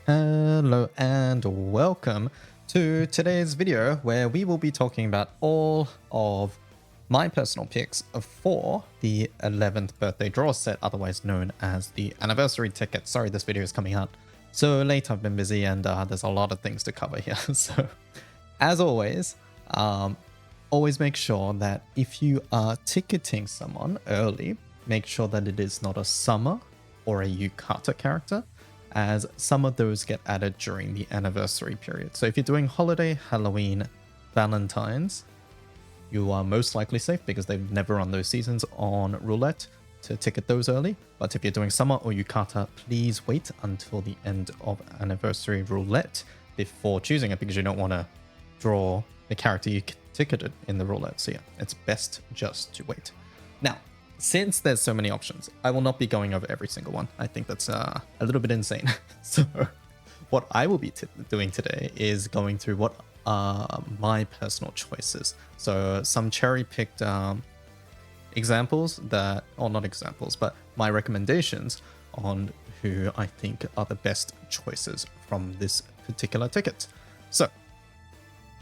Hello and welcome to today's video where we will be talking about all of my personal picks for the 11th birthday draw set, otherwise known as the anniversary ticket. Sorry, this video is coming out so late. I've been busy and there's a lot of things to cover here. So as always, always make sure that if you are ticketing someone early, make sure that it is not a summer or a Yukata character, as some of those get added during the anniversary period. So if you're doing holiday, Halloween, Valentine's, you are most likely safe because they've never run those seasons on roulette to ticket those early. But if you're doing summer or Yukata, please wait until the end of anniversary roulette before choosing it, because you don't want to draw the character you ticketed in the roulette. So yeah, it's best just to wait. Now, since there's so many options, I will not be going over every single one. I think that's a little bit insane. So what I will be doing today is going through what are my personal choices. So some cherry-picked examples that, or not examples, but my recommendations on who I think are the best choices from this particular ticket. So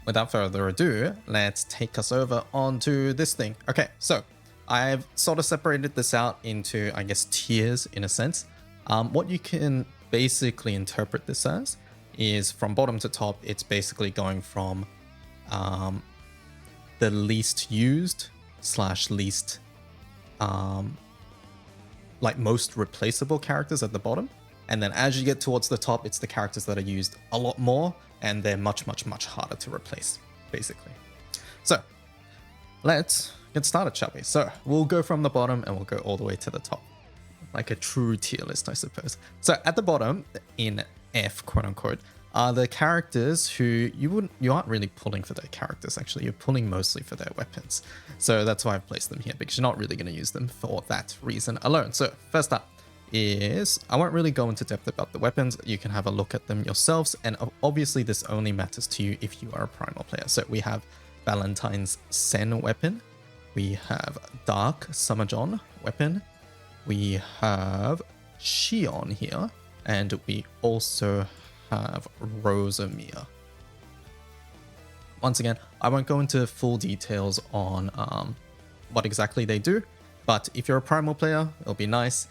without further ado, let's take us over onto this thing. Okay, so I've sort of separated this out into, I guess, tiers in a sense. What you can basically interpret this as is from bottom to top, it's basically going from the least used / least, like most replaceable characters at the bottom. And then as you get towards the top, it's the characters that are used a lot more and they're much, much, much harder to replace, basically. So let's get started, shall we? So we'll go from the bottom and we'll go all the way to the top, like a true tier list, I suppose. So at the bottom, in F, quote unquote, are the characters who you aren't really pulling for their characters. Actually, you're pulling mostly for their weapons. So that's why I've placed them here, because you're not really going to use them for that reason alone. So first up is, I won't really go into depth about the weapons. You can have a look at them yourselves, and obviously this only matters to you if you are a primal player. So we have Valentine's Sen weapon. We have Dark Summerjohn weapon. We have Shion here. And we also have Rosamir. Once again, I won't go into full details on what exactly they do, but if you're a primal player, it'll be nice.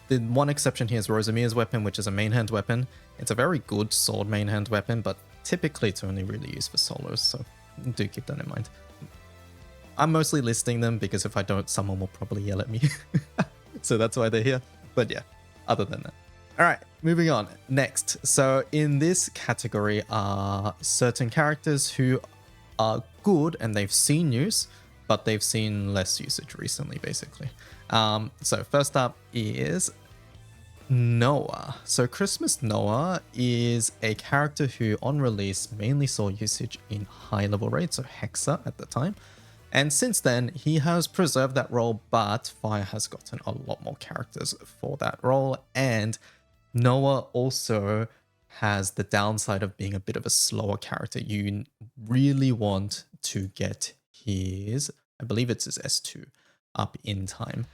The one exception here is Rosamir's weapon, which is a main hand weapon. It's a very good sword main hand weapon, but typically it's only really used for solos, so do keep that in mind. I'm mostly listing them because if I don't, someone will probably yell at me. So that's why they're here. But yeah, other than that. All right, moving on. Next. So in this category are certain characters who are good and they've seen use, but they've seen less usage recently, basically. So first up is Noah. So Christmas Noah is a character who on release mainly saw usage in high level raids, so Hexa at the time. And since then, he has preserved that role, but Fire has gotten a lot more characters for that role. And Noah also has the downside of being a bit of a slower character. You really want to get his, I believe it's his S2, up in time.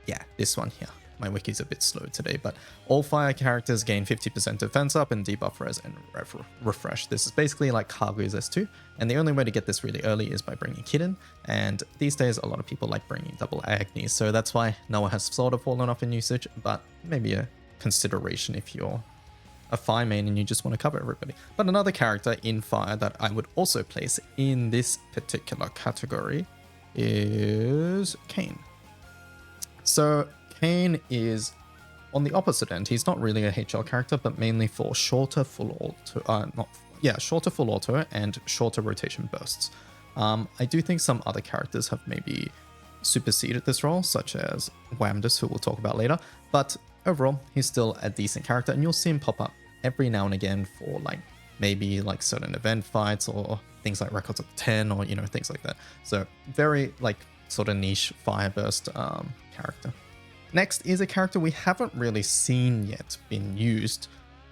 Yeah, this one here. My wiki's a bit slow today, but all fire characters gain 50% defense up and debuff res and refresh. This is basically like Kaguya's S2, and the only way to get this really early is by bringing Kitten, and these days a lot of people like bringing double Agni, so that's why Noah has sort of fallen off in usage, but maybe a consideration if you're a fire main and you just want to cover everybody. But another character in fire that I would also place in this particular category is Cain. So Cain is on the opposite end. He's not really a HL character, but mainly for shorter full auto, shorter full auto and shorter rotation bursts. I do think some other characters have maybe superseded this role, such as Wamdus, who we'll talk about later, but overall, he's still a decent character, and you'll see him pop up every now and again for like maybe like certain event fights or things like Records of 10 or, you know, things like that. So very like sort of niche fire burst character. Next is a character we haven't really seen yet been used,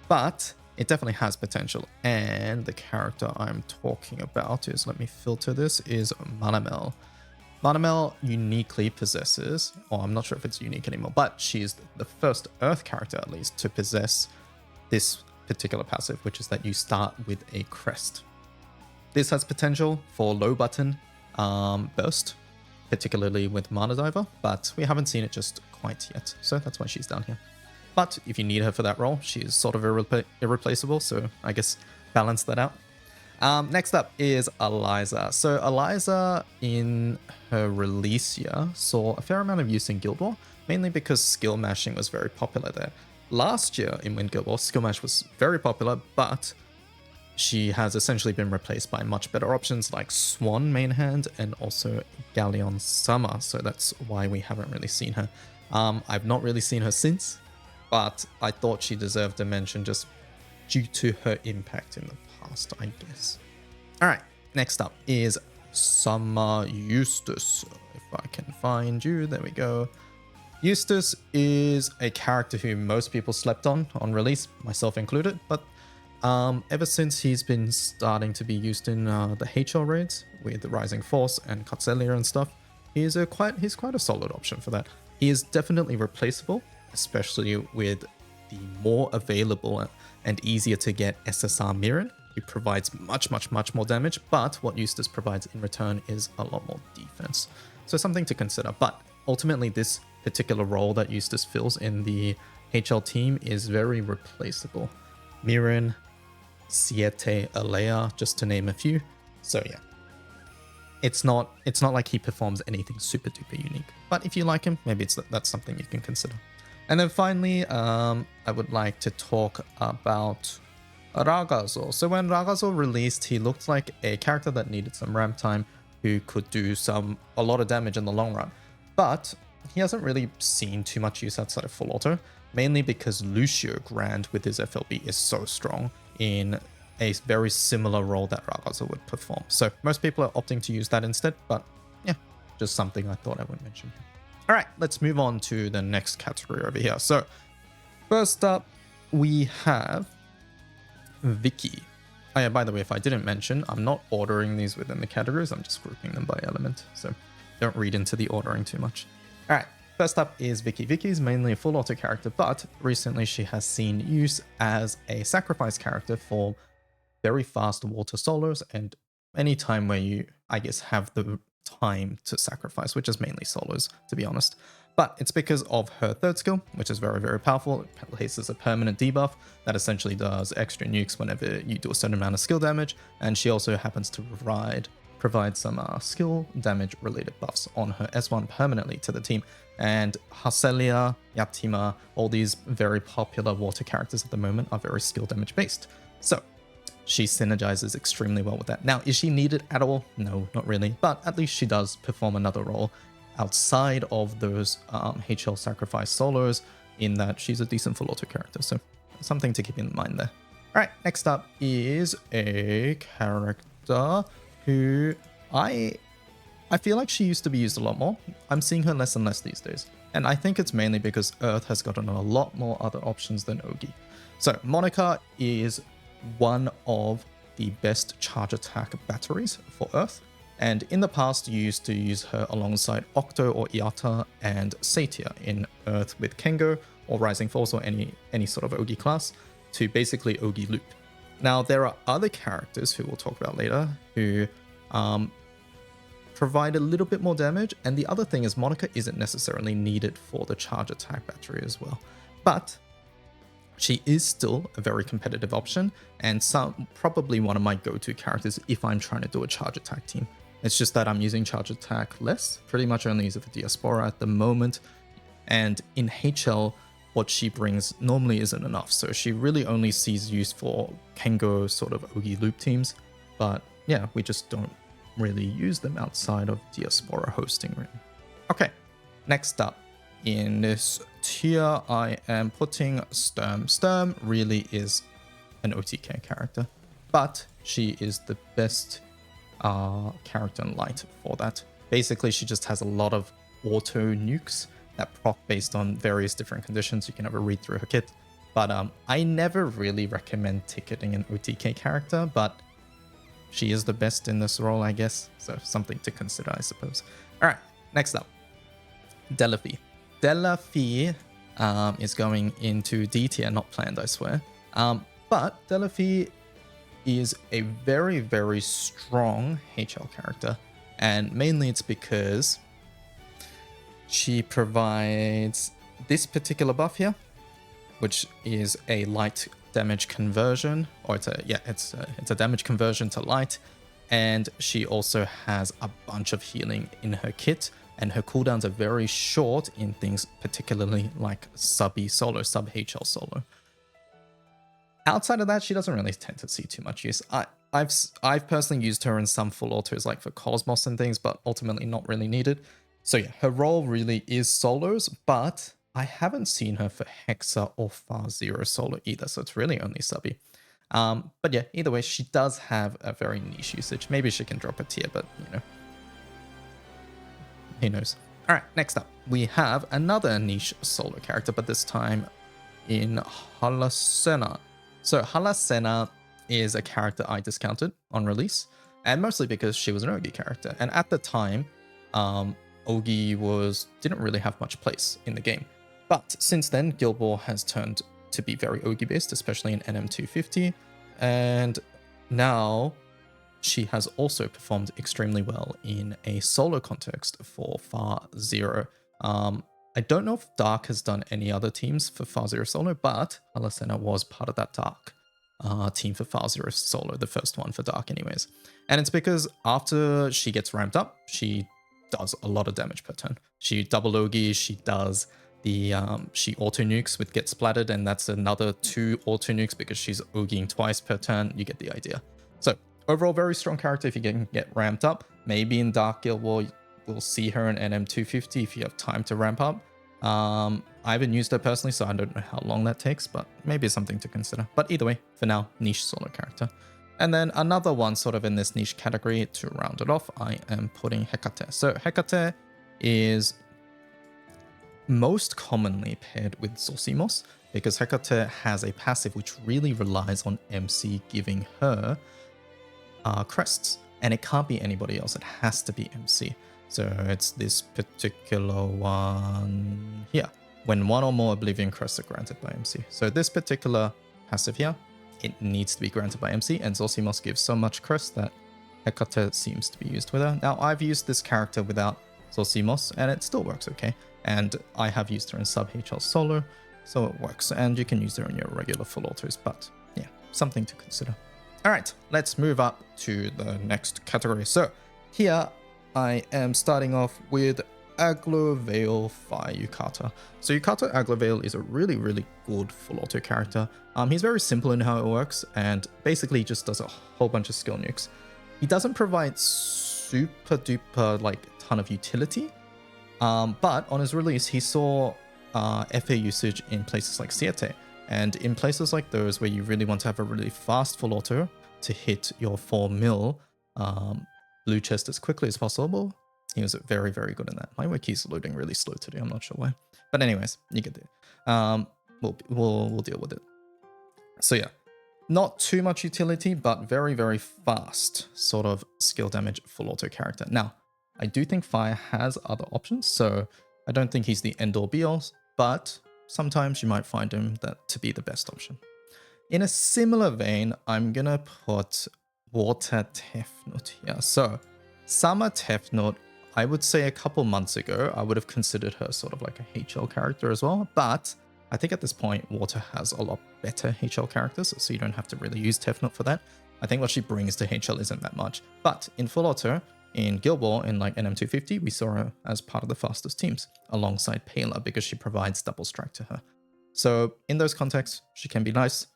but it definitely has potential. And the character I'm talking about is, let me filter this, is Manamel. Manamel uniquely possesses, or I'm not sure if it's unique anymore, but she's the first Earth character at least to possess this particular passive, which is that you start with a crest. This has potential for low button burst, particularly with Mana Diver, but we haven't seen it just quite yet, so that's why she's down here. But if you need her for that role, she is sort of irreplaceable, so I guess balance that out. Next up is Aliza. So Aliza in her release year saw a fair amount of use in Guild War, mainly because skill mashing was very popular there. Last year in Wind Guild War, skill mash was very popular, but she has essentially been replaced by much better options like Swan main hand and also Galleon Summer, so that's why we haven't really seen her. I've not really seen her since, but I thought she deserved a mention just due to her impact in the past, I guess. Alright, next up is Summer Eustace. If I can find you, there we go. Eustace is a character who most people slept on release, myself included, but ever since he's been starting to be used in the HL raids with the Rising Force and Cotzelia and stuff, he's quite a solid option for that. He is definitely replaceable, especially with the more available and easier to get SSR Mirren, who provides much more damage, but what Eustace provides in return is a lot more defense. So something to consider, but ultimately this particular role that Eustace fills in the HL team is very replaceable. Mirren, Siete, Alea, just to name a few. So yeah, it's not like he performs anything super duper unique, but if you like him, maybe that's something you can consider. And then finally, I would like to talk about Ragazzo. So when Ragazzo released, he looked like a character that needed some ramp time, who could do a lot of damage in the long run. But he hasn't really seen too much use outside of full auto, mainly because Lucio Grand with his FLB is so strong in a very similar role that Ragazzo would perform. So most people are opting to use that instead, but yeah, just something I thought I would mention. All right, let's move on to the next category over here. So first up, we have Vicky. Oh yeah, by the way, if I didn't mention, I'm not ordering these within the categories. I'm just grouping them by element. So don't read into the ordering too much. All right, first up is Vicky. Vicky is mainly a full auto character, but recently she has seen use as a sacrifice character for very fast water solos and any time where you, I guess, have the time to sacrifice, which is mainly solos, to be honest. But it's because of her third skill, which is very powerful. It places a permanent debuff that essentially does extra nukes whenever you do a certain amount of skill damage, and she also happens to provide some skill damage related buffs on her S1 permanently to the team. And Cotzelia, Yatima, all these very popular water characters at the moment are very skill damage based. So she synergizes extremely well with that. Now, is she needed at all? No, not really, but at least she does perform another role outside of those HL sacrifice solos, in that she's a decent full auto character. So something to keep in mind there. All right, next up is a character who I feel like she used to be used a lot more. I'm seeing her less and less these days. And I think it's mainly because Earth has gotten a lot more other options than Ogi. So Monika is one of the best charge attack batteries for Earth. And in the past, you used to use her alongside Octo or Iata and Satyr in Earth with Kengo or Rising Force or any sort of Ogi class to basically Ogi loop. Now, there are other characters who we'll talk about later who provide a little bit more damage. And the other thing is Monika isn't necessarily needed for the charge attack battery as well. But she is still a very competitive option and probably one of my go-to characters if I'm trying to do a charge attack team. It's just that I'm using charge attack less, pretty much only use it for Diaspora at the moment. And in HL, what she brings normally isn't enough. So she really only sees use for Kengo sort of Ogi loop teams. But yeah, we just don't really use them outside of Diaspora hosting room. Okay, next up in this tier, I am putting Sturm. Sturm really is an OTK character, but she is the best character in light for that. Basically, she just has a lot of auto nukes that proc based on various different conditions. You can have a read through her kit, but I never really recommend ticketing an OTK character, but she is the best in this role, I guess. So something to consider, I suppose. All right, next up, Delaphi. Delaphi is going into D tier, not planned, I swear. But Delaphi is a very, very strong HL character, and mainly it's because she provides this particular buff here, which is a light damage conversion, or it's a damage conversion to light, and she also has a bunch of healing in her kit, and her cooldowns are very short in things particularly like sub-E solo, sub-HL solo. Outside of that, she doesn't really tend to see too much use. I've personally used her in some full autos like for Cosmos and things, but ultimately not really needed. So yeah, her role really is solos, but I haven't seen her for Hexa or Far Zero solo either, so it's really only subby. But yeah, either way, she does have a very niche usage. Maybe she can drop a tier, but you know, who knows. All right, next up, we have another niche solo character, but this time in Hallessena. So Hallessena is a character I discounted on release, and mostly because she was an Ogi character. And at the time, Ogi didn't really have much place in the game. But since then, Guild War has turned to be very Ogi based, especially in NM250. And now she has also performed extremely well in a solo context for Far Zero. I don't know if Dark has done any other teams for Far Zero solo, but Hallessena was part of that Dark team for Far Zero solo, the first one for Dark anyways. And it's because after she gets ramped up, she does a lot of damage per turn. She double Ogi, she does the, she auto nukes with Get Splattered, and that's another 2 auto nukes because she's Ogiing twice per turn. You get the idea. So overall, very strong character if you can get ramped up. Maybe in Dark Guild War, we'll see her in NM250 if you have time to ramp up. I haven't used her personally, so I don't know how long that takes, but maybe it's something to consider. But either way, for now, niche solo character. And then another one sort of in this niche category to round it off, I am putting Hekate. So Hekate is most commonly paired with Zosimos because Hekate has a passive which really relies on MC giving her crests. And it can't be anybody else, it has to be MC. So it's this particular one here, when 1 or more Oblivion crests are granted by MC. So this particular passive here, it needs to be granted by MC, and Zosimos gives so much crest that Hekate seems to be used with her. Now, I've used this character without Zosimos, and it still works okay. And I have used her in sub-HL solo, so it works. And you can use her in your regular full autos, but yeah, something to consider. All right, let's move up to the next category. So here, I am starting off with Aglovale Fire Yukata. So Yukata Aglovale is a really, really good full auto character. He's very simple in how it works, and basically just does a whole bunch of skill nukes. He doesn't provide super duper like ton of utility, but on his release, he saw FA usage in places like Siete, and in places like those where you really want to have a really fast full auto to hit your 4 mil blue chest as quickly as possible. He was very, very good in that. My wiki is loading really slow today. I'm not sure why. But anyways, you get it. We'll deal with it. So yeah, not too much utility, but very, very fast sort of skill damage full auto character. Now, I do think Fire has other options, so I don't think he's the end-all be-all, but sometimes you might find him to be the best option. In a similar vein, I'm gonna put Water Tefnut here. So Summer Tefnut, I would say a couple months ago, I would have considered her sort of like a HL character as well. But I think at this point, Water has a lot better HL characters, so you don't have to really use Tefnut for that. I think what she brings to HL isn't that much. But in full auto, in Guild War, in like NM250, we saw her as part of the fastest teams, alongside Pela, because she provides double strike to her. So in those contexts, she can be nice.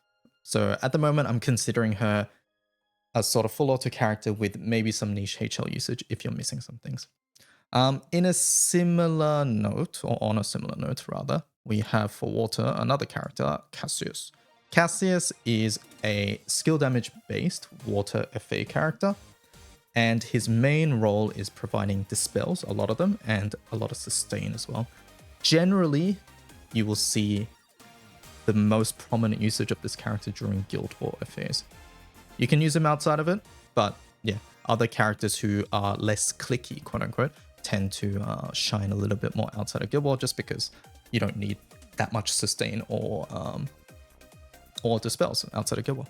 So at the moment, I'm considering her a sort of full auto character with maybe some niche HL usage if you're missing some things. In a similar note, or on a similar note rather, we have for Water another character, Cassius. Cassius is a skill damage based Water FA character, and his main role is providing dispels, a lot of them, and a lot of sustain as well. Generally, you will see the most prominent usage of this character during Guild War FAs. You can use him outside of it, but yeah, other characters who are less clicky, quote unquote, tend to shine a little bit more outside of Guild War just because you don't need that much sustain or or dispels outside of Guild War.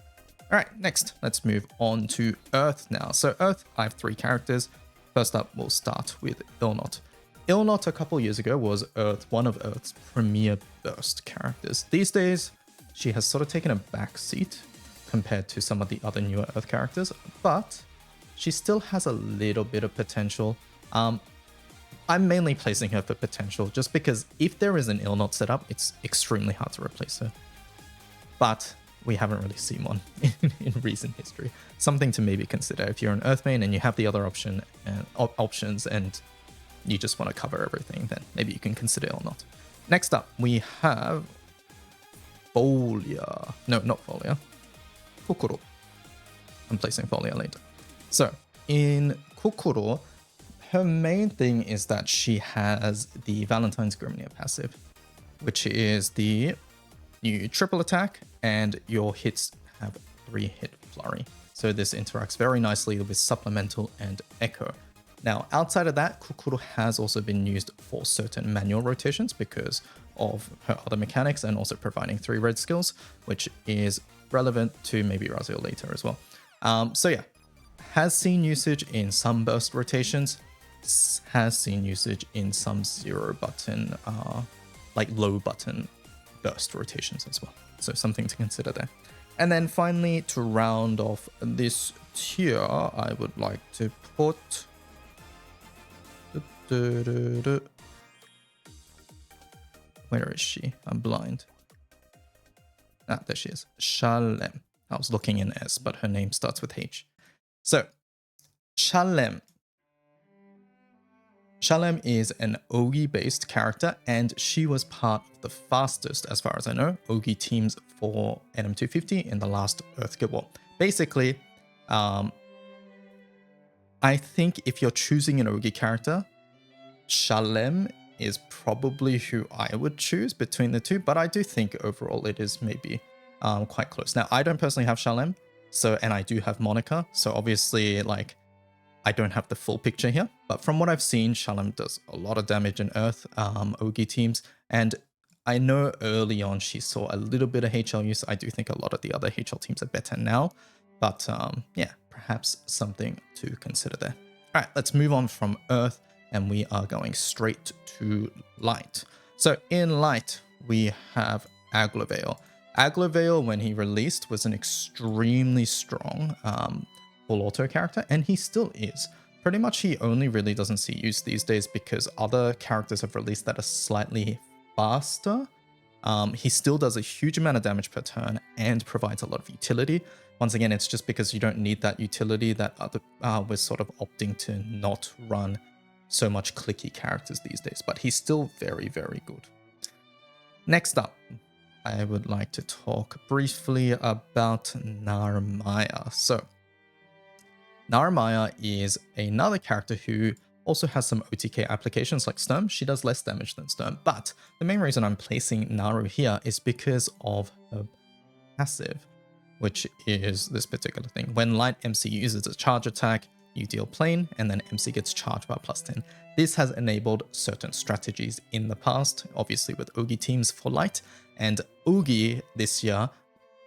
All right, next, let's move on to Earth now. So Earth, I have 3 characters. First up, we'll start with Illnott. Illnott a couple years ago was one of Earth's premier burst characters. These days, she has sort of taken a back seat compared to some of the other newer Earth characters, but she still has a little bit of potential. I'm mainly placing her for potential just because if there is an Illnott setup, it's extremely hard to replace her. But we haven't really seen one in recent history. Something to maybe consider if you're an Earth main and you have the other options and you just want to cover everything, then maybe you can consider Illnott. Next up, we have Pholia. No, not Pholia. Cucouroux. I'm placing Pholia later. So, in Cucouroux, her main thing is that she has the Valentine's Grimnir passive, which is the new triple attack, and your hits have 3-hit flurry. So this interacts very nicely with supplemental and echo. Now, outside of that, Cucouroux has also been used for certain manual rotations because of her other mechanics and also providing 3 red skills, which is relevant to maybe Razio later as well. So yeah, has seen usage in some burst rotations, has seen usage in some 0 button, like low button burst rotations as well. So something to consider there. And then finally, to round off this tier, I would like to put... Where is she? I'm blind. Ah, there she is. Shalem. I was looking in S, but her name starts with H. So, Shalem. Shalem is an Ogi-based character, and she was part of the fastest, as far as I know, Ogi teams for NM250 in the last Earth Guild War. Basically, I think if you're choosing an Ogi character, Shalem is probably who I would choose between the two, but I do think overall it is maybe quite close. Now, I don't personally have Shalem, and I do have Monika, so obviously, like, I don't have the full picture here, but from what I've seen, Shalem does a lot of damage in Earth Ogi teams, and I know early on she saw a little bit of HL use. I do think a lot of the other HL teams are better now, but yeah, perhaps something to consider there. All right, let's move on from Earth, and we are going straight to Light. So in Light, we have Aglovale. Aglovale, when he released, was an extremely strong full auto character, and he still is. Pretty much he only really doesn't see use these days because other characters have released that are slightly faster. He still does a huge amount of damage per turn and provides a lot of utility. Once again, it's just because you don't need that utility that we're sort of opting to not run so much clicky characters these days, but he's still very, very good. Next up, I would like to talk briefly about Narmaya. So, Narmaya is another character who also has some OTK applications like Sturm. She does less damage than Sturm, but the main reason I'm placing Naru here is because of her passive, which is this particular thing. When Light MC uses a charge attack, you deal plane, and then MC gets charged by +10. This has enabled certain strategies in the past, obviously with Ogi teams for Light, and Ogi this year,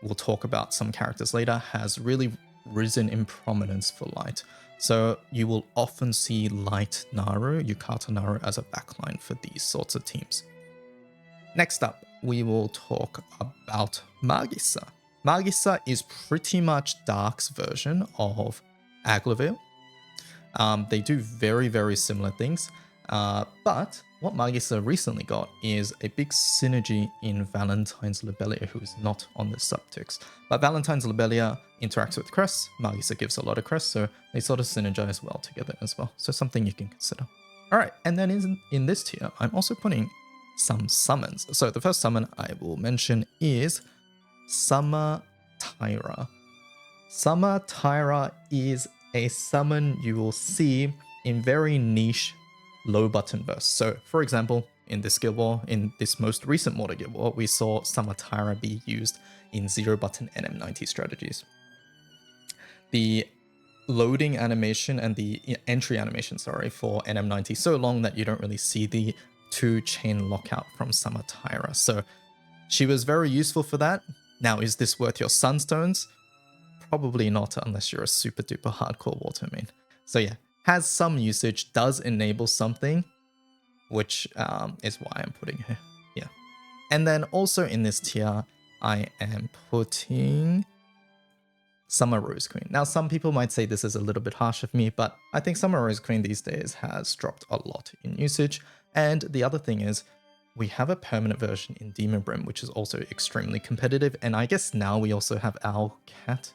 we'll talk about some characters later, has really risen in prominence for Light. So you will often see Light Naru, Yukata Naru as a backline for these sorts of teams. Next up, we will talk about Magisa. Magisa is pretty much Dark's version of Aglovale. They do very, very similar things, but what Magisa recently got is a big synergy in Valentine's Lobelia, who is not on the subtext. But Valentine's Lobelia interacts with Crest, Magisa gives a lot of Crest, so they sort of synergize well together as well. So something you can consider. All right, and then in this tier, I'm also putting some summons. So the first summon I will mention is Summer Tyra. Summer Tyra is a summon you will see in very niche low button bursts. So for example, in this Guild War, in this most recent Mortar Guild War, we saw Summer Tyra be used in 0 button NM90 strategies. The loading animation and the entry animation, for NM90 so long that you don't really see the 2-chain lockout from Summer Tyra. So she was very useful for that. Now, is this worth your sunstones? Probably not unless you're a super duper hardcore water main. So yeah, has some usage, does enable something, which is why I'm putting her here. And then also in this tier, I am putting Summer Rose Queen. Now, some people might say this is a little bit harsh of me, but I think Summer Rose Queen these days has dropped a lot in usage. And the other thing is, we have a permanent version in Demon Brim, which is also extremely competitive. And I guess now we also have Owlcat.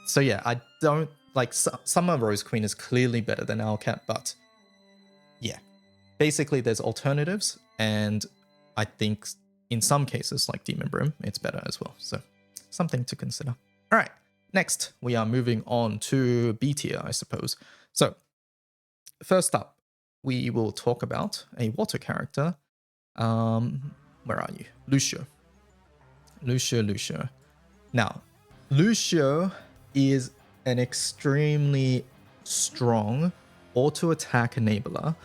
So yeah, I don't like Summer Rose Queen is clearly better than Owlcat, but yeah, basically there's alternatives. And I think in some cases, like Demon Brim, it's better as well. So something to consider. All right, next we are moving on to B tier, I suppose. So first up, we will talk about a water character. Where are you? Lucio. Lucio. Now, Lucio is an extremely strong auto-attack enabler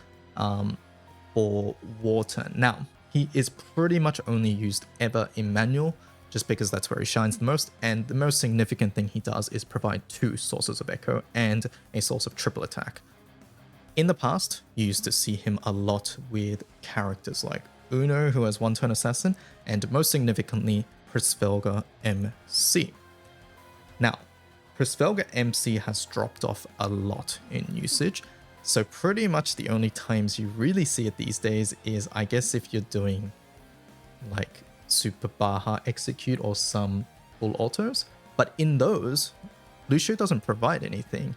for water. Now, he is pretty much only used ever in manual, just because that's where he shines the most, and the most significant thing he does is provide 2 sources of echo and a source of triple attack. In the past, you used to see him a lot with characters like Uno, who has 1-turn assassin, and most significantly, Prisvelga MC. Now, Prisvelga MC has dropped off a lot in usage, so pretty much the only times you really see it these days is, I guess, if you're doing like Super Baja Execute or some full autos, but in those, Lucio doesn't provide anything.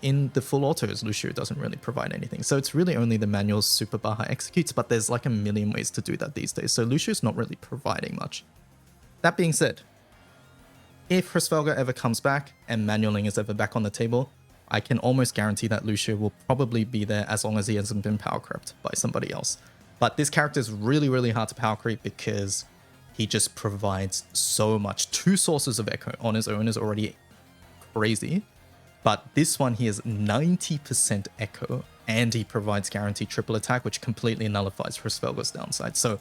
In the full autos, Lucio doesn't really provide anything. So it's really only the manual Super Baja Executes, but there's like a million ways to do that these days. So Lucio's not really providing much. That being said, if Prisvelga ever comes back and manualing is ever back on the table, I can almost guarantee that Lucio will probably be there as long as he hasn't been power crept by somebody else. But this character is really, really hard to power creep because he just provides so much. 2 sources of echo on his own is already crazy. But this one, he has 90% echo, and he provides guaranteed triple attack, which completely nullifies Prisvelga's downside. So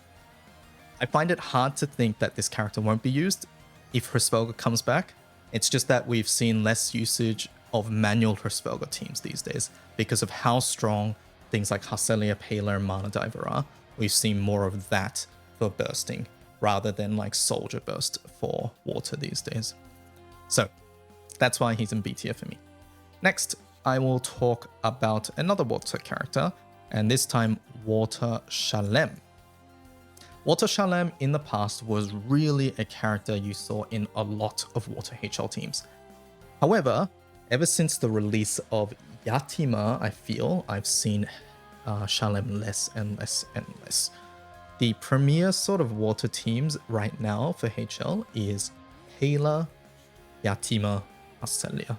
I find it hard to think that this character won't be used if Prisvelga comes back. It's just that we've seen less usage of manual Prisvelga teams these days because of how strong things like Hallessena, Pela, and Mana Diver are. We've seen more of that for bursting rather than like Soldier Burst for water these days. So that's why he's in B tier for me. Next, I will talk about another water character, and this time Water Shalem. Water Shalem in the past was really a character you saw in a lot of water HL teams. However, ever since the release of Yatima, I feel I've seen Shalem less and less and less. The premier sort of water teams right now for HL is Pela, Yatima, Hallessena.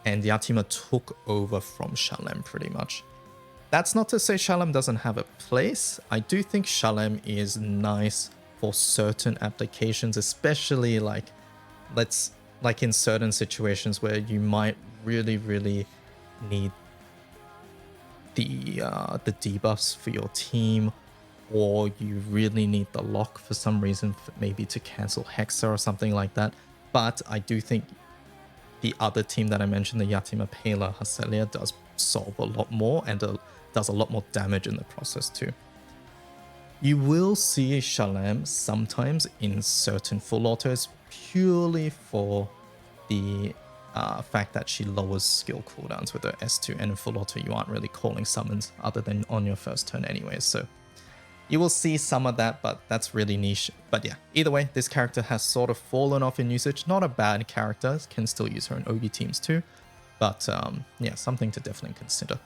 And Yatima took over from Shalem pretty much. That's not to say Shalem doesn't have a place. I do think Shalem is nice for certain applications, especially like in certain situations where you might really, really need the debuffs for your team, or you really need the lock for some reason, maybe to cancel Hexa or something like that. But I do think the other team that I mentioned, the Yatima, Pela, Hallessena, does solve a lot more and does a lot more damage in the process too. You will see Shalem sometimes in certain full autos purely for the fact that she lowers skill cooldowns with her S2, and in full auto you aren't really calling summons other than on your first turn anyways, so you will see some of that, but that's really niche. But yeah, either way, this character has sort of fallen off in usage. Not a bad character, can still use her in OB teams too, but yeah, something to definitely consider.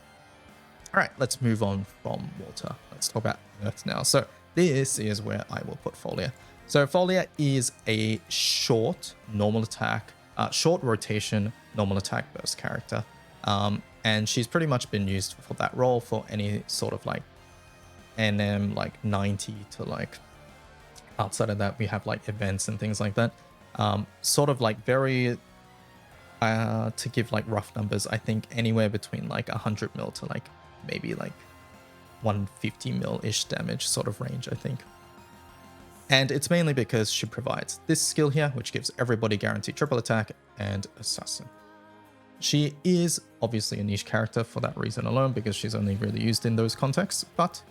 All right, let's move on from water. Let's talk about earth now. So this is where I will put Pholia. So Pholia is a short normal attack, short rotation normal attack burst character, and she's pretty much been used for that role for any sort of like NM like 90 to like outside of that we have like events and things like that. Sort of like very to give like rough numbers, I think anywhere between like 100 mil to like maybe like 150 mil ish damage sort of range, I think. And it's mainly because she provides this skill here, which gives everybody guaranteed triple attack and assassin. She is obviously a niche character for that reason alone, because she's only really used in those contexts, but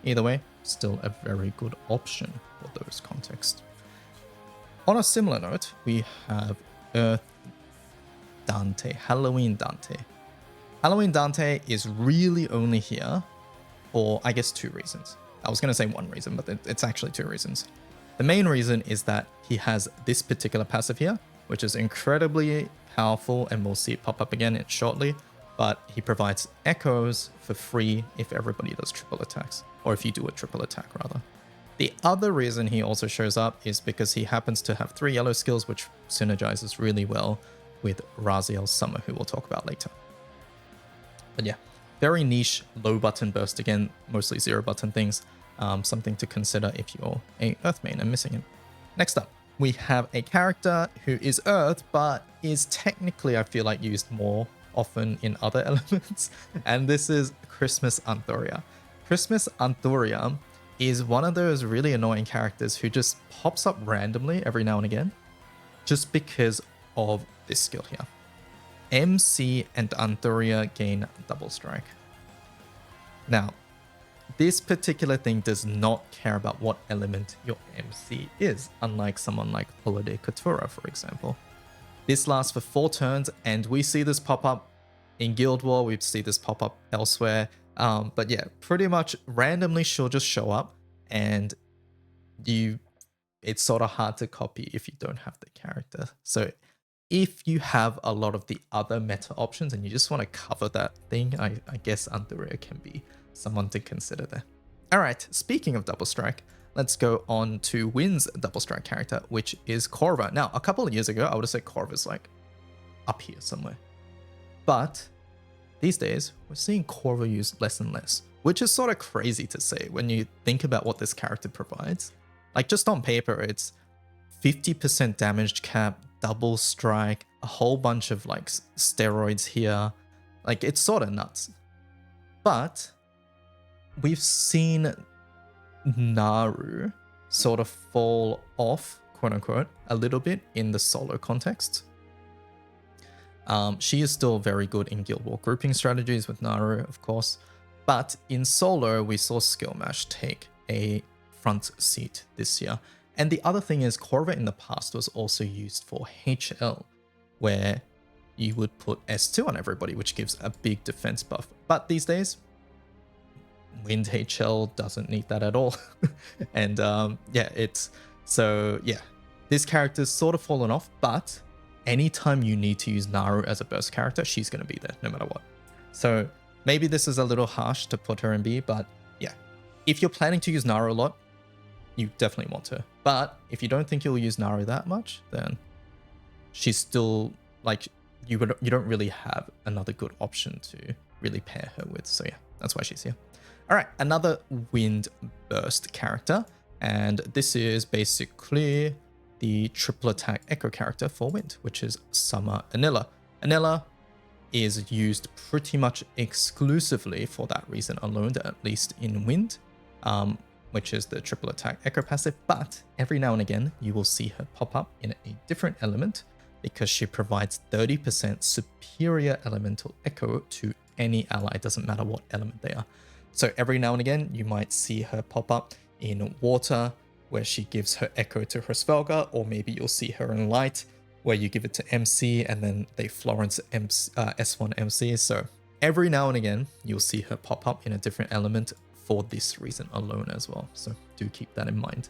either way, still a very good option for those contexts. On a similar note, we have Earth Dante, Halloween Dante. Halloween Dante is really only here for, I guess, 2 reasons. I was going to say 1 reason, but it's actually 2 reasons. The main reason is that he has this particular passive here, which is incredibly powerful, and we'll see it pop up again shortly, but he provides echoes for free if everybody does triple attacks, or if you do a triple attack rather. The other reason he also shows up is because he happens to have 3 yellow skills, which synergizes really well with Raziel's Summer, who we'll talk about later. But yeah, very niche, low button burst again, mostly 0 button things. Something to consider if you're a Earth main and missing him. Next up, we have a character who is Earth, but is technically, I feel like, used more often in other elements. And this is Christmas Anthuria. Christmas Anthuria is one of those really annoying characters who just pops up randomly every now and again, just because of this skill here. MC and Anthuria gain double strike. Now, this particular thing does not care about what element your MC is, unlike someone like Holiday Couture, for example. This lasts for 4 turns, and we see this pop up in Guild War, we see this pop up elsewhere. But yeah, pretty much randomly she'll just show up, and it's sort of hard to copy if you don't have the character. So if you have a lot of the other meta options and you just want to cover that thing, I guess Anthuria can be someone to consider there. All right, speaking of double strike, let's go on to Wynn's double strike character, which is Korwa. Now, a couple of years ago, I would have said Korva's like up here somewhere. But these days, we're seeing Korwa used less and less, which is sort of crazy to say when you think about what this character provides. Like, just on paper, it's 50% damage cap, double strike, a whole bunch of like steroids here. Like, it's sort of nuts. But we've seen Naru sort of fall off, quote unquote, a little bit in the solo context. She is still very good in Guild War grouping strategies with Naru, of course. But in solo, we saw Skill Mash take a front seat this year. And the other thing is, Korva in the past was also used for HL, where you would put S2 on everybody, which gives a big defense buff. But these days, Wind HL doesn't need that at all. And this character's sort of fallen off, but anytime you need to use Naru as a burst character, she's going to be there no matter what. So maybe this is a little harsh to put her in B, but yeah, if you're planning to use Naru a lot, you definitely want her. But if you don't think you'll use Naru that much, then she's still like, you don't really have another good option to really pair her with. So yeah, that's why she's here. All right, another Wind Burst character, and this is basically the triple attack echo character for Wind, which is Summer Anila. Anila is used pretty much exclusively for that reason alone, at least in Wind, which is the triple attack echo passive, but every now and again you will see her pop up in a different element because she provides 30% superior elemental echo to any ally, doesn't matter what element they are. So every now and again, you might see her pop up in water, where she gives her echo to her Svelga, or maybe you'll see her in light, where you give it to MC, and then they Florence S1 MC. So every now and again, you'll see her pop up in a different element for this reason alone as well. So do keep that in mind.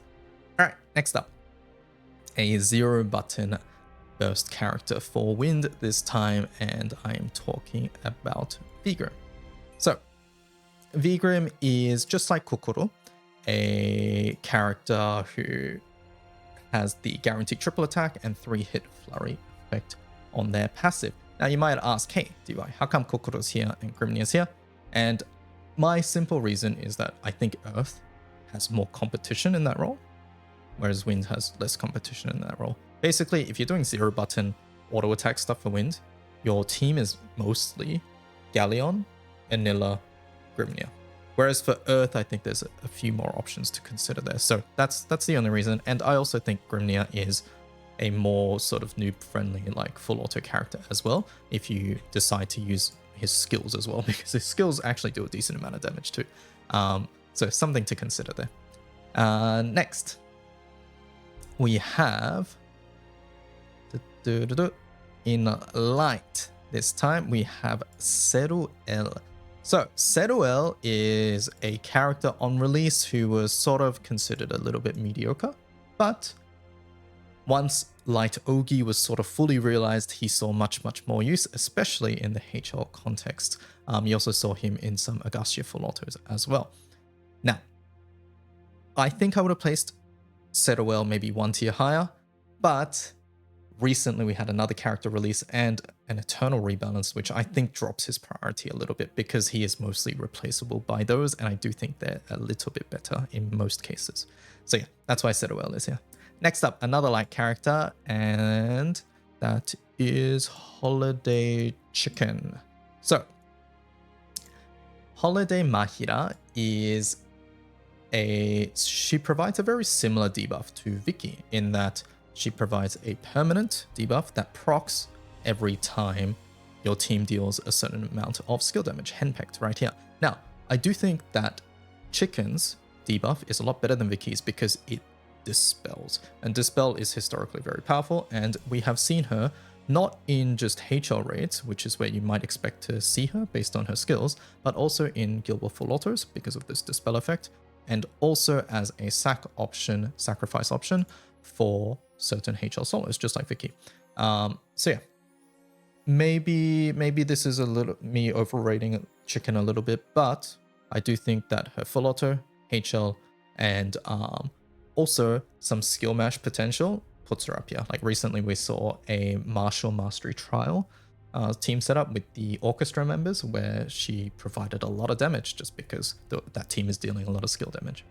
All right, next up, a 0 button burst character for Wind this time, and I am talking about Vigrim. So Vigrim is just like Cucouroux, a character who has the guaranteed triple attack and 3-hit flurry effect on their passive. Now you might ask, hey, DY, how come Cucouroux's here and Grimnir's here? And my simple reason is that I think Earth has more competition in that role, whereas Wind has less competition in that role. Basically, if you're doing 0 button auto attack stuff for Wind, your team is mostly Galleon, Anila, Grimnir. Whereas for Earth, I think there's a few more options to consider there. So that's the only reason. And I also think Grimnir is a more sort of noob-friendly, like full auto character as well, if you decide to use his skills as well, because his skills actually do a decent amount of damage too. So something to consider there. Next, we have in light. This time we have Seruel. So Seruel is a character on release who was sort of considered a little bit mediocre, but once Light Ogi was sort of fully realized, he saw much more use, especially in the HL context. You also saw him in some Agastia full autos as well. Now, I think I would have placed Seruel maybe one tier higher, but recently we had another character release and an Eternal Rebalance, which I think drops his priority a little bit because he is mostly replaceable by those, and I do think they're a little bit better in most cases. So yeah, that's why Seruel is here. Next up, another light character, and that is Holiday Chicken. So, Holiday Mahira she provides a very similar debuff to Vicky in that she provides a permanent debuff that procs every time your team deals a certain amount of skill damage, henpecked right here. Now, I do think that Chicken's debuff is a lot better than Vicky's because it dispels, and dispel is historically very powerful, and we have seen her not in just HL raids, which is where you might expect to see her based on her skills, but also in Guild War full autos because of this dispel effect, and also as a sacrifice option for certain HL solos, just like Vicky. So yeah, maybe this is a little me overrating Chicken a little bit, but I do think that her full auto, HL, and also some skill mash potential puts her up here. Like recently we saw a Martial Mastery Trial team setup with the orchestra members where she provided a lot of damage just because that team is dealing a lot of skill damage.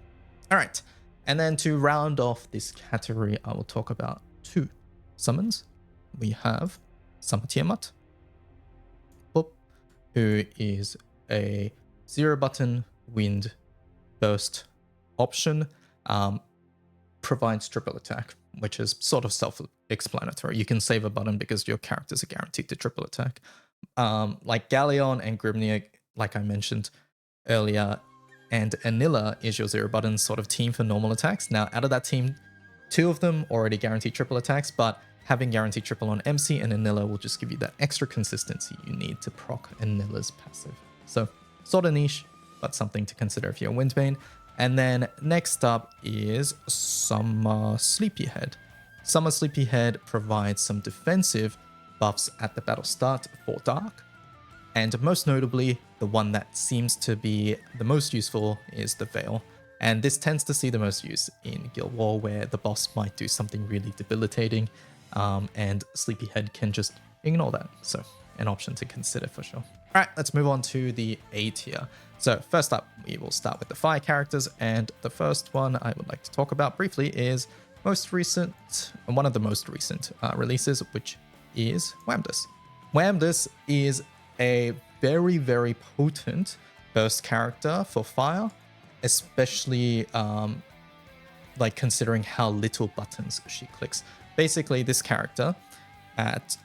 All right, and then to round off this category, I will talk about two summons. We have Summer Tiamat, who is a 0-button wind burst option. Provides triple attack, which is sort of self-explanatory. You can save a button because your characters are guaranteed to triple attack. Like Galleon and Grimnir, like I mentioned earlier, and Anila is your 0-button sort of team for normal attacks. Now, out of that team, 2 of them already guarantee triple attacks, but having guaranteed triple on MC and Anila will just give you that extra consistency you need to proc Anila's passive. So, sort of niche, but something to consider if you're a Windbane. And then next up is Summer Sleepyhead. Summer Sleepyhead provides some defensive buffs at the battle start for Dark. And most notably, the one that seems to be the most useful is the Veil. And this tends to see the most use in Guild War, where the boss might do something really debilitating, and Sleepyhead can just ignore that. So an option to consider for sure. All right, let's move on to the A tier. So first up, we will start with the fire characters, and the first one I would like to talk about briefly is one of the most recent releases, which is Wamdus. Wamdus is a very potent burst character for fire, especially like considering how little buttons she clicks. Basically, this character,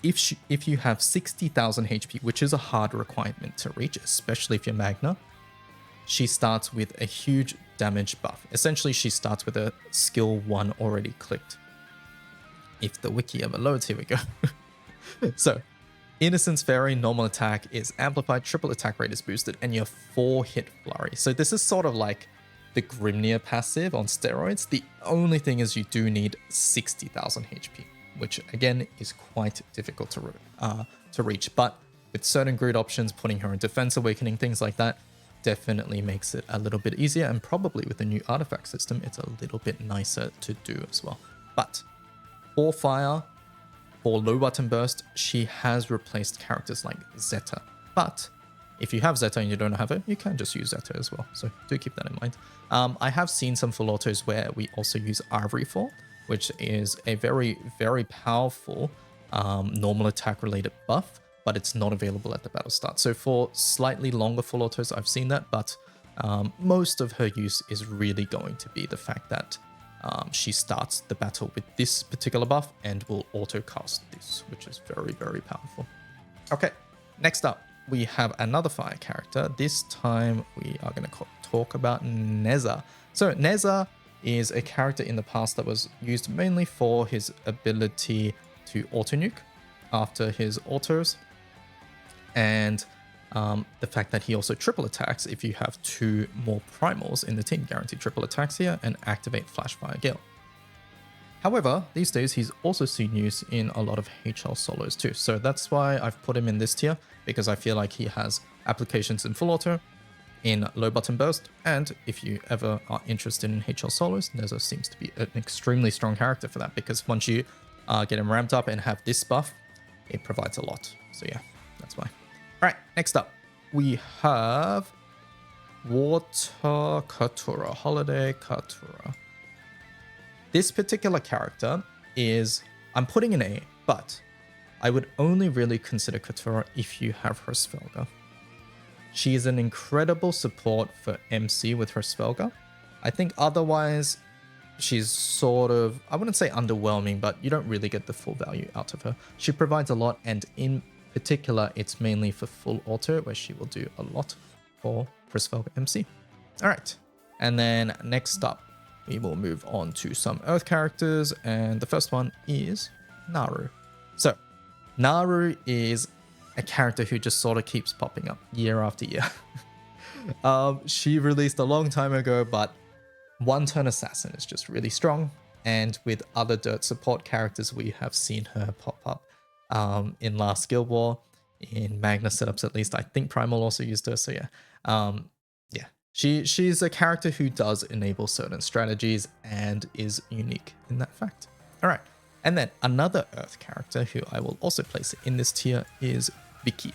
if you have 60,000 HP, which is a hard requirement to reach, especially if you're Magna, she starts with a huge damage buff. Essentially, she starts with a skill 1 already clicked. If the wiki ever loads, here we go. So, Innocence Fairy normal attack is amplified, triple attack rate is boosted, and your 4-hit flurry. So this is sort of like the Grimnir passive on steroids. The only thing is you do need 60,000 HP, which again is quite difficult to reach. But with certain grid options, putting her in Defense Awakening, things like that, definitely makes it a little bit easier. And probably with the new artifact system, it's a little bit nicer to do as well. But for fire, for low button burst, she has replaced characters like Zeta. But if you have Zeta and you don't have her, you can just use Zeta as well. So do keep that in mind. I have seen some full autos where we also use Ivory Fall, which is a very powerful normal attack related buff, but it's not available at the battle start. So for slightly longer full autos, I've seen that, but Most of her use is really going to be the fact that she starts the battle with this particular buff and will auto cast this, which is very, very powerful. Okay, next up, we have another fire character. This time we are going to talk about Neza. So Neza is a character in the past that was used mainly for his ability to auto nuke after his autos, and the fact that he also triple attacks if you have 2 more primals in the team, guarantee triple attacks here, and activate Flashfire Gale. However, these days he's also seen use in a lot of HL solos too, so that's why I've put him in this tier, because I feel like he has applications in full auto, in low button burst, and if you ever are interested in HL solos, Neza seems to be an extremely strong character for that, because once you get him ramped up and have this buff, it provides a lot. So yeah, that's why. Alright, next up, we have Water Katura, Holiday Katura. This particular character is, I'm putting an A, but I would only really consider Katura if you have her Svelga. She is an incredible support for MC with her Svelga. I think otherwise, she's sort of, I wouldn't say underwhelming, but you don't really get the full value out of her. She provides a lot, and in particular, it's mainly for full auto, where she will do a lot for Svelga MC. All right, and then next up, we will move on to some Earth characters, and the first one is Naru. So, Naru is a character who just sort of keeps popping up year after year. She released a long time ago, but One Turn Assassin is just really strong, and with other Dirt support characters, we have seen her pop up in last Guild War, in Magna setups at least. I think Primal also used her, so yeah. She's a character who does enable certain strategies and is unique in that fact. All right, and then another Earth character who I will also place in this tier is Vicky.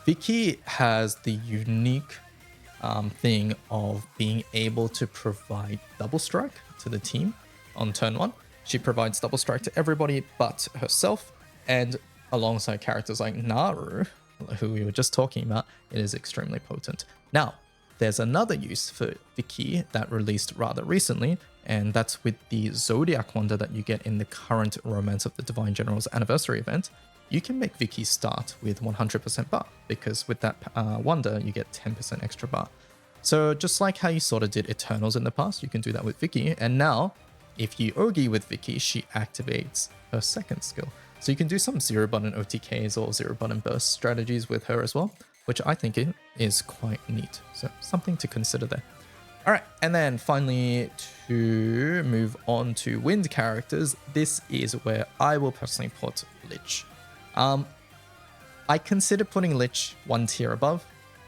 Vicky has the unique thing of being able to provide double strike to the team on turn 1. She provides double strike to everybody but herself, and alongside characters like Naru, who we were just talking about, it is extremely potent. Now, there's another use for Vicky that released rather recently, and that's with the Zodiac Wonder that you get in the current Romance of the Divine General's anniversary event. You can make Vicky start with 100% bar, because with that wonder, you get 10% extra bar. So just like how you sort of did Eternals in the past, you can do that with Vicky, and now, if you Ogi with Vicky, she activates her second skill. So you can do some 0-button OTKs or 0-button burst strategies with her as well, which I think is quite neat. So something to consider there. All right, and then finally to move on to wind characters, this is where I will personally put Lich. I consider putting Lich 1 tier above,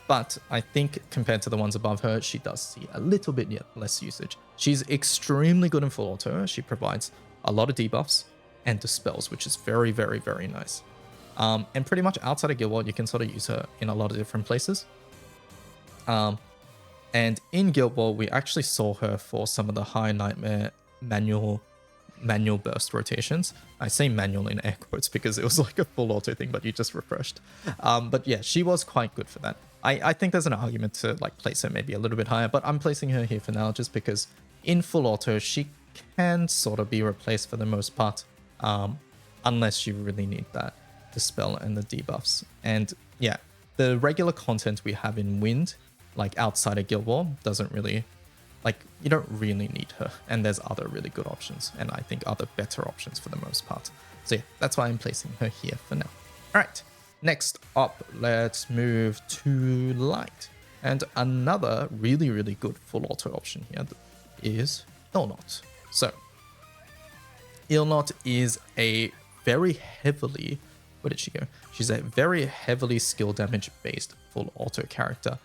but I think compared to the ones above her, she does see a little bit less usage. She's extremely good in full auto. She provides a lot of debuffs and dispels, which is very, very, very nice. And pretty much outside of Guild War, you can sort of use her in a lot of different places. And in Guild War, we actually saw her for some of the High Nightmare manual burst rotations. I say manual in air quotes because it was like a full auto thing, but you just refreshed. But yeah, she was quite good for that. I think there's an argument to like place her maybe a little bit higher, but I'm placing her here for now just because in full auto, she can sort of be replaced for the most part, unless you really need that dispel and the debuffs. And yeah, the regular content we have in Wind, like outside of Guild War, doesn't really, like, you don't really need her, and there's other really good options, and I think other better options for the most part. So yeah, that's why I'm placing her here for now. All right, next up, let's move to Light. And another really, really good full auto option here is Illnott. So Illnott is a very heavily, where did she go? She's a very heavily skill damage based full auto character.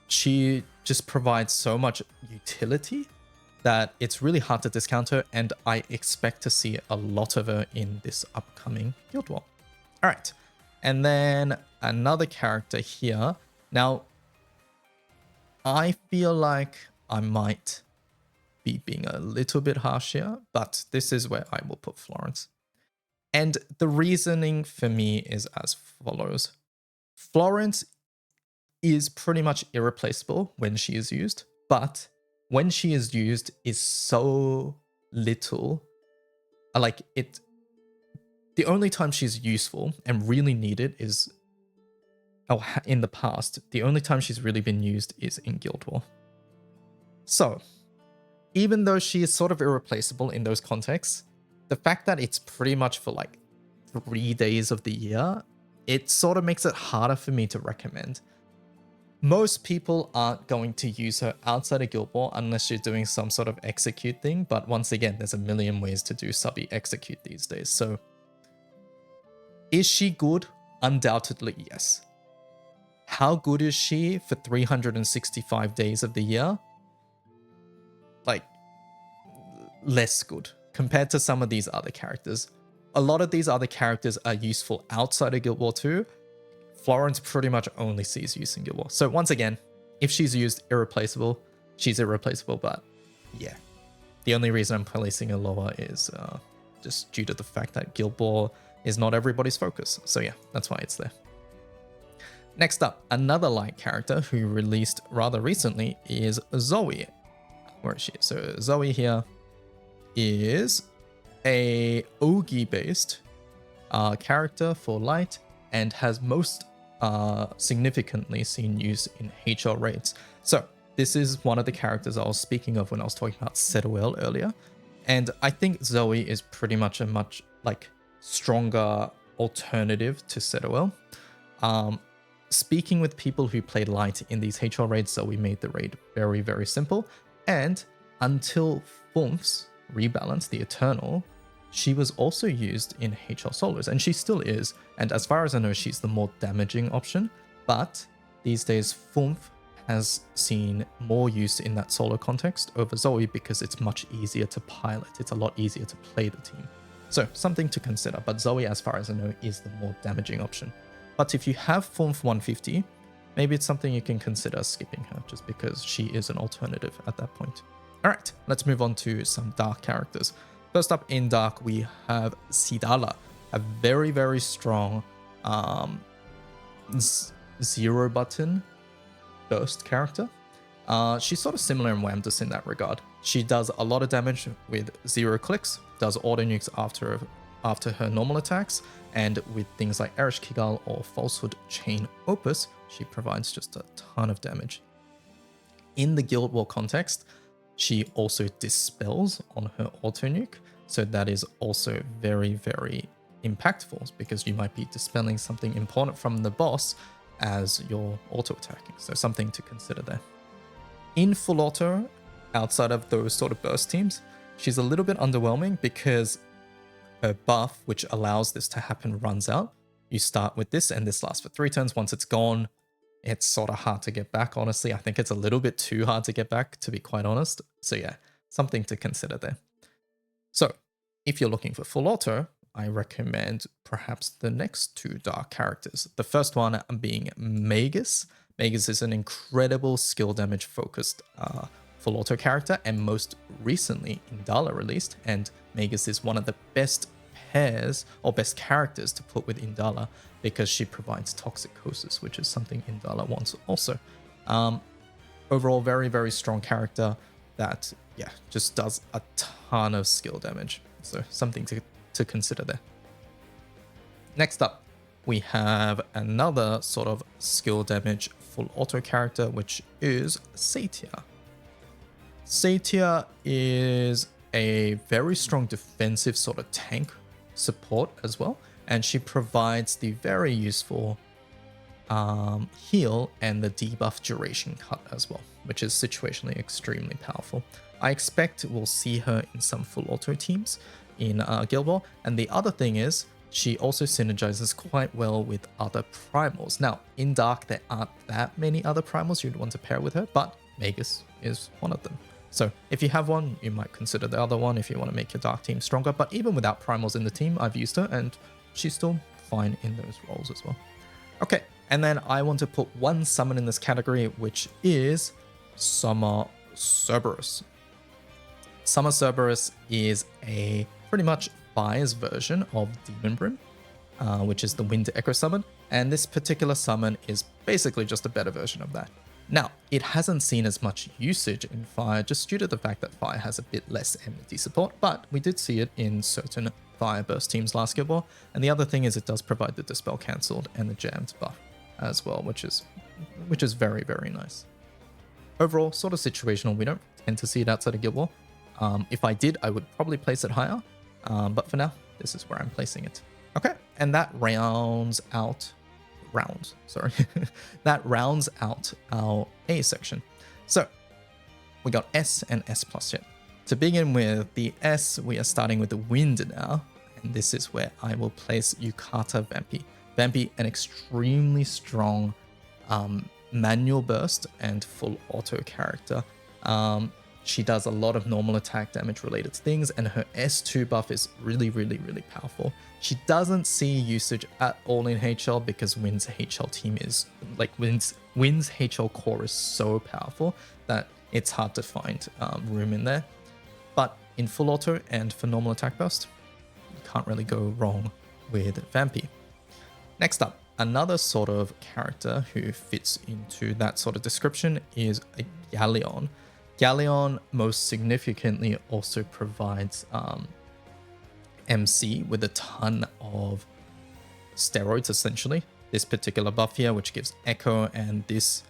She just provides so much utility that it's really hard to discount her, and I expect to see a lot of her in this upcoming Guild War. All right, and then another character here. Now, I feel like I might be being a little bit harsh here, but this is where I will put Florence. And the reasoning for me is as follows. Florence is pretty much irreplaceable when she is used, but when she is used is so little. Like it, the only time she's useful and really needed is, in the past, the only time she's really been used is in Guild War. So, even though she is sort of irreplaceable in those contexts, the fact that it's pretty much for like 3 days of the year, it sort of makes it harder for me to recommend. Most people aren't going to use her outside of Guild War unless you're doing some sort of execute thing, but once again, there's a million ways to do subby execute these days. So, is she good? Undoubtedly, yes. How good is she for 365 days of the year? Like, less good compared to some of these other characters. A lot of these other characters are useful outside of Guild War 2. Florence pretty much only sees use in Guild War. So once again, if she's used irreplaceable, she's irreplaceable, but yeah. The only reason I'm placing her lower is just due to the fact that Guild War is not everybody's focus. So yeah, that's why it's there. Next up, another light character who released rather recently is Zoe. Where is she? So Zoe here is a Ogi-based character for light and has most significantly seen use in HL raids. So this is one of the characters I was speaking of when I was talking about Seruel earlier. And I think Zoe is pretty much a much like stronger alternative to Seruel. Speaking with people who played light in these HL raids, Zoe made the raid very, very simple. And until Fumf's rebalance, the Eternal, she was also used in HL solos, and she still is. And as far as I know, she's the more damaging option. But these days, Fumf has seen more use in that solo context over Zoe because it's much easier to pilot. It's a lot easier to play the team. So something to consider. But Zoe, as far as I know, is the more damaging option. But if you have Fumf 150, maybe it's something you can consider skipping her just because she is an alternative at that point. All right, let's move on to some dark characters. First up in dark, we have Sidala, a very, very strong zero button burst character. She's sort of similar in Wamdus in that regard. She does a lot of damage with 0 clicks, does auto nukes after her normal attacks, and with things like Erish Kigal or Falsehood Chain Opus, she provides just a ton of damage. In the Guild War context, she also dispels on her auto nuke, so that is also very, very impactful because you might be dispelling something important from the boss as you're auto attacking, so something to consider there. In full auto, outside of those sort of burst teams, she's a little bit underwhelming because her buff, which allows this to happen, runs out. You start with this and this lasts for 3 turns. Once it's gone, it's sort of hard to get back, honestly. I think it's a little bit too hard to get back, to be quite honest. So yeah, something to consider there. So if you're looking for full auto, I recommend perhaps the next 2 dark characters. The first one being Magus. Magus is an incredible skill damage focused full auto character, and most recently Indala released, and Magus is one of the best pairs or best characters to put with Indala because she provides toxicosis, which is something Indala wants also. Overall, very, very strong character that, yeah, just does a ton of skill damage. So something to consider there. Next up, we have another sort of skill damage full auto character, which is Satyr. Satyr is a very strong defensive sort of tank support as well, and she provides the very useful heal and the debuff duration cut as well, which is situationally extremely powerful. I expect we'll see her in some full auto teams in Guild War, and the other thing is she also synergizes quite well with other primals. Now, in Dark, there aren't that many other primals you'd want to pair with her, but Magus is one of them. So if you have one, you might consider the other one if you want to make your Dark team stronger. But even without primals in the team, I've used her and she's still fine in those roles as well. Okay, and then I want to put one summon in this category, which is Summer Cerberus. Summer Cerberus is a pretty much Fire's version of Demon Brim. which is the Wind Echo summon. And this particular summon is basically just a better version of that. Now, it hasn't seen as much usage in Fire just due to the fact that Fire has a bit less enmity support, but we did see it in certain Fire Burst teams last Guild War. And the other thing is it does provide the Dispel Cancelled and the Jammed buff as well, which is very, very nice. Overall, sort of situational. We don't tend to see it outside of Guild War. If I did, I would probably place it higher. But for now, this is where I'm placing it. Okay, and that rounds out that rounds out our A section. So we got S and S plus yet. To begin with the S, we are starting with the Wind now, and this is where I will place Yukata Vampy. Vampy, an extremely strong manual burst and full auto character. She does a lot of normal attack damage related things, and her S2 buff is really, really, really powerful. She doesn't see usage at all in HL because Wynn's HL team is like Wynn's HL core is so powerful that it's hard to find room in there. But in full auto and for normal attack burst, you can't really go wrong with Vampy. Next up, another sort of character who fits into that sort of description is a Galleon. Galleon most significantly also provides MC with a ton of steroids, essentially. This particular buff here, which gives Echo, and this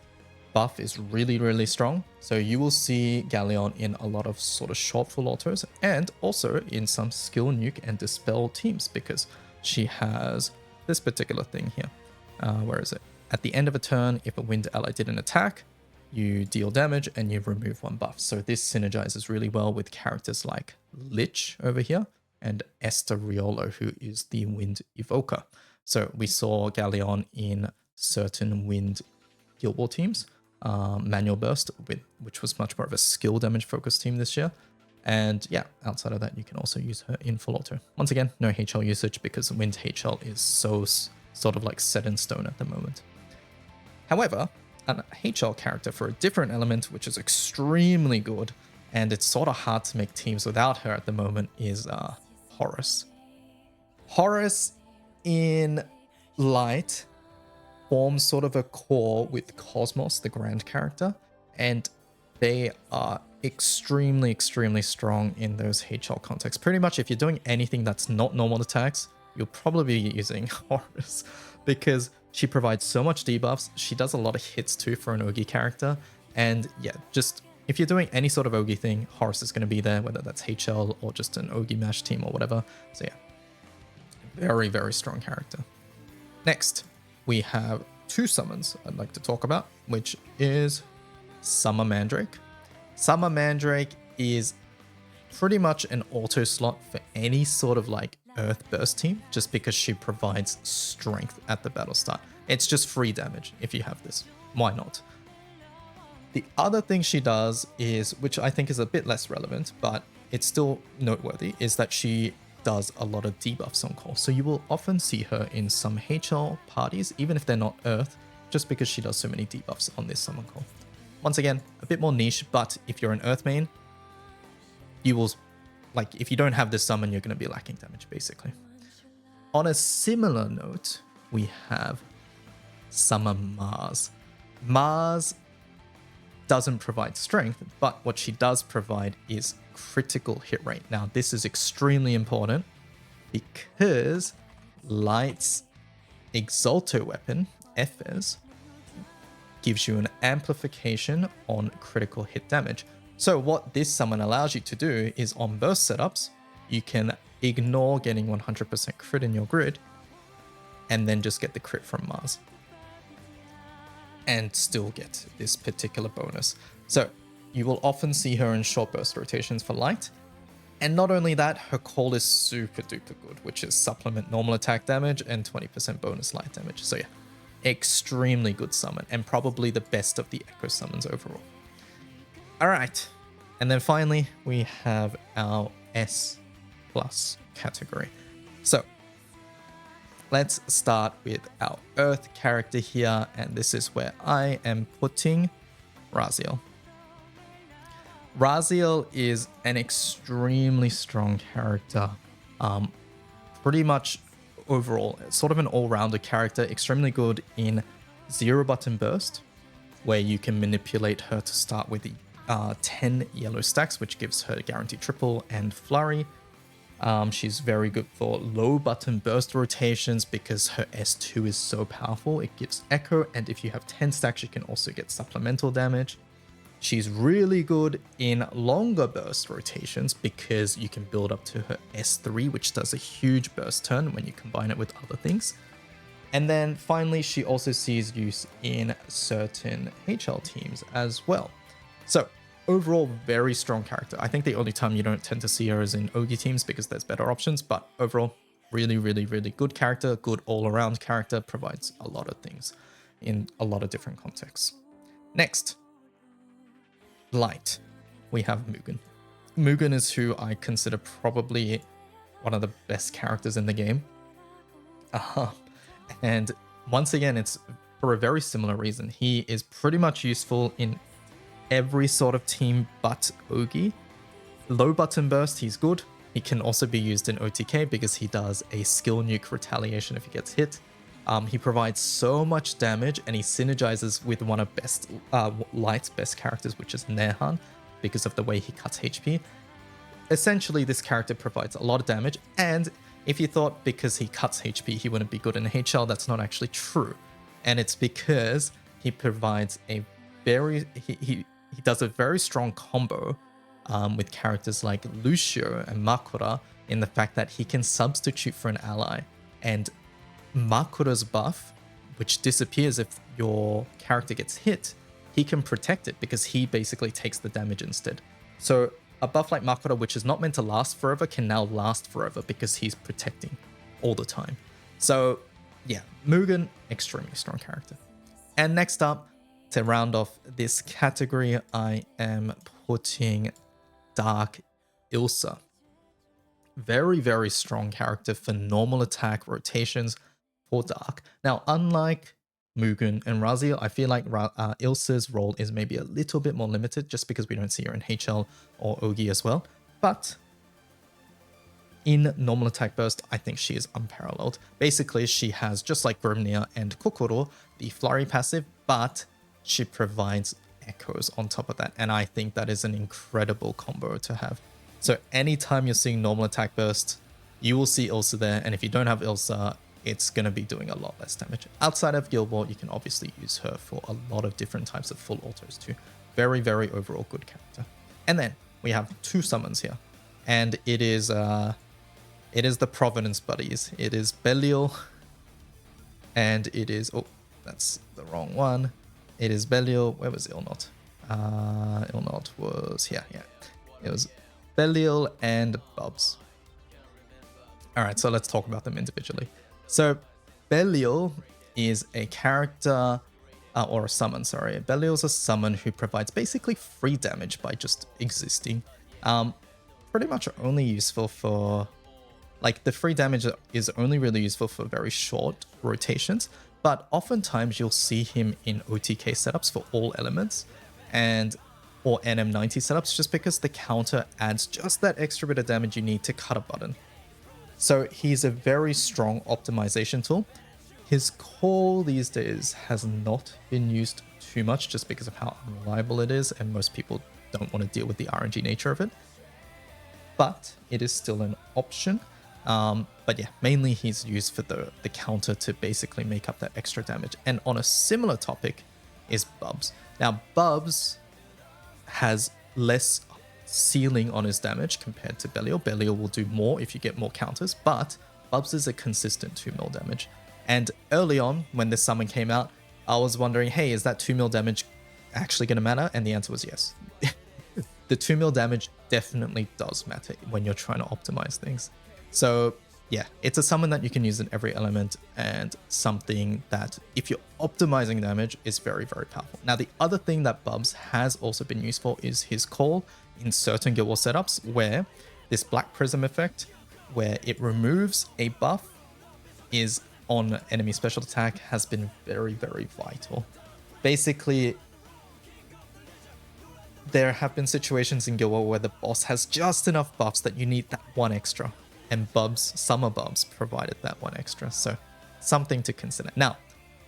buff is really, really strong. So you will see Galleon in a lot of sort of short full autos and also in some skill nuke and dispel teams because she has this particular thing here. Where is it? At the end of a turn, if a wind ally did an attack, you deal damage and you remove one buff. So this synergizes really well with characters like Lich over here and Esther Riolo, who is the Wind Evoker. So we saw Galleon in certain Wind Guild War teams, Manual Burst, which was much more of a skill damage focused team this year. And yeah, outside of that, you can also use her in full auto. Once again, no HL usage because Wind HL is so sort of like set in stone at the moment. However, an HL character for a different element, which is extremely good, and it's sort of hard to make teams without her at the moment, is Horus. Horus in Light forms sort of a core with Cosmos, the Grand character, and they are extremely, extremely strong in those HL contexts. Pretty much if you're doing anything that's not normal attacks, you'll probably be using Horus because she provides so much debuffs. She does a lot of hits too for an Ogi character. And yeah, just if you're doing any sort of Ogi thing, Horus is going to be there, whether that's HL or just an Ogi Mash team or whatever. So yeah, very, very strong character. Next, we have two summons I'd like to talk about, which is Summer Mandrake. Summer Mandrake is pretty much an auto slot for any sort of like Earth Burst team, just because she provides strength at the battle start. It's just free damage if you have this. Why not? The other thing she does is, which I think is a bit less relevant, but it's still noteworthy, is that she does a lot of debuffs on call. So you will often see her in some HL parties, even if they're not Earth, just because she does so many debuffs on this summon call. Once again, a bit more niche, but if you're an Earth main, you will, like, if you don't have this summon, you're going to be lacking damage, basically. On a similar note, we have Summer Mars. Mars doesn't provide strength, but what she does provide is critical hit rate. Now, this is extremely important because Light's Exalto weapon, Ephes, gives you an amplification on critical hit damage. So what this summon allows you to do is on burst setups, you can ignore getting 100% crit in your grid and then just get the crit from Mars and still get this particular bonus. So you will often see her in short burst rotations for Light. And not only that, her call is super duper good, which is supplement normal attack damage and 20% bonus light damage. So yeah, extremely good summon and probably the best of the Echo summons overall. All right, and then finally we have our S plus category. So let's start with our Earth character here, and this is where I am putting Raziel. Raziel is an extremely strong character. Pretty much overall, sort of an all-rounder character, extremely good in 0-button burst, where you can manipulate her to start with the 10 yellow stacks, which gives her guaranteed triple and flurry. She's very good for low button burst rotations because her S2 is so powerful. It gives echo, and if you have 10 stacks, you can also get supplemental damage. She's really good in longer burst rotations because you can build up to her S3, which does a huge burst turn when you combine it with other things. And then finally, she also sees use in certain HL teams as well. So overall, very strong character. I think the only time you don't tend to see her is in Ogi teams because there's better options, but overall, really, really, really good character, good all-around character, provides a lot of things in a lot of different contexts. Next, light. We have Mugen. Mugen is who I consider probably one of the best characters in the game. And once again, it's for a very similar reason. He is pretty much useful in every sort of team but Ogi. Low button burst, he's good. He can also be used in OTK because he does a skill nuke retaliation if he gets hit. He provides so much damage and he synergizes with one of Light's best characters, which is Nehan, because of the way he cuts HP. Essentially, this character provides a lot of damage, and if you thought because he cuts HP he wouldn't be good in HL, that's not actually true. And it's because he provides a very... He does a very strong combo with characters like Lucio and Makura in the fact that he can substitute for an ally, and Makura's buff, which disappears if your character gets hit, he can protect it because he basically takes the damage instead. So a buff like Makura, which is not meant to last forever, can now last forever because he's protecting all the time. So yeah, Mugen, extremely strong character. And next up, to round off this category, I am putting Dark Ilsa. Very, very strong character for normal attack rotations for Dark. Now, unlike Mugen and Raziel, I feel like Ilsa's role is maybe a little bit more limited just because we don't see her in HL or Ogi as well. But in normal attack burst, I think she is unparalleled. Basically, she has, just like Grimnir and Cucouroux, the flurry passive, but she provides echoes on top of that. And I think that is an incredible combo to have. So anytime you're seeing normal attack burst, you will see Ilsa there. And if you don't have Ilsa, it's going to be doing a lot less damage. Outside of Guild War, you can obviously use her for a lot of different types of full autos too. Very, very overall good character. And then we have two summons here. And it is the Providence Buddies. It is Belial. And it is... Oh, that's the wrong one. It is Belial. Where was Illnott? Illnott was here. Yeah. It was Belial and Bubs. Alright, so let's talk about them individually. So Belial is a character, or a summon, sorry. Belial's a summon who provides basically free damage by just existing. Pretty much only useful for... Like, the free damage is only really useful for very short rotations, but oftentimes you'll see him in OTK setups for all elements, or NM90 setups, just because the counter adds just that extra bit of damage you need to cut a button. So he's a very strong optimization tool. His call these days has not been used too much just because of how unreliable it is, and most people don't want to deal with the RNG nature of it. But it is still an option. But yeah, mainly he's used for the counter to basically make up that extra damage. And on a similar topic is Bubs. Now, Bubs has less ceiling on his damage compared to Belial. Belial will do more if you get more counters, but Bubs is a consistent 2 mil damage. And early on, when this summon came out, I was wondering, hey, is that 2 mil damage actually going to matter? And the answer was yes. The 2 mil damage definitely does matter when you're trying to optimize things. So yeah, it's a summon that you can use in every element, and something that, if you're optimizing damage, is very, very powerful. Now, the other thing that Bubs has also been useful is his call in certain Guild War setups, where this Black Prism effect, where it removes a buff, is on enemy special attack, has been very, very vital. Basically, there have been situations in Guild War where the boss has just enough buffs that you need that one extra. and Bubs, Summer Bubs provided that one extra. So something to consider. Now,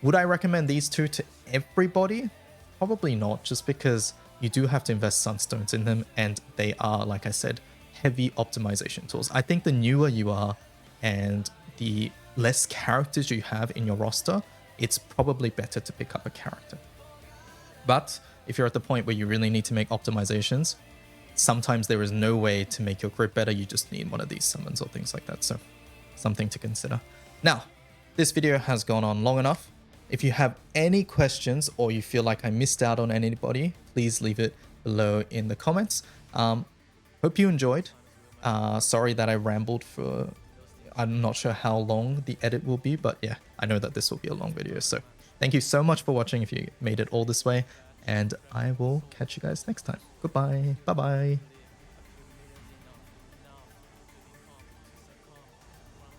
would I recommend these two to everybody? Probably not, just because you do have to invest sunstones in them, and they are, like I said, heavy optimization tools. I think the newer you are and the less characters you have in your roster, it's probably better to pick up a character. But if you're at the point where you really need to make optimizations, sometimes there is no way to make your group better. You just need one of these summons or things like that. So something to consider. Now, this video has gone on long enough. If you have any questions or you feel like I missed out on anybody, please leave it below in the comments. Hope you enjoyed. Sorry that I rambled for, I'm not sure how long the edit will be, but yeah, I know that this will be a long video. So thank you so much for watching if you made it all this way, and I will catch you guys next time. Goodbye. Bye-bye.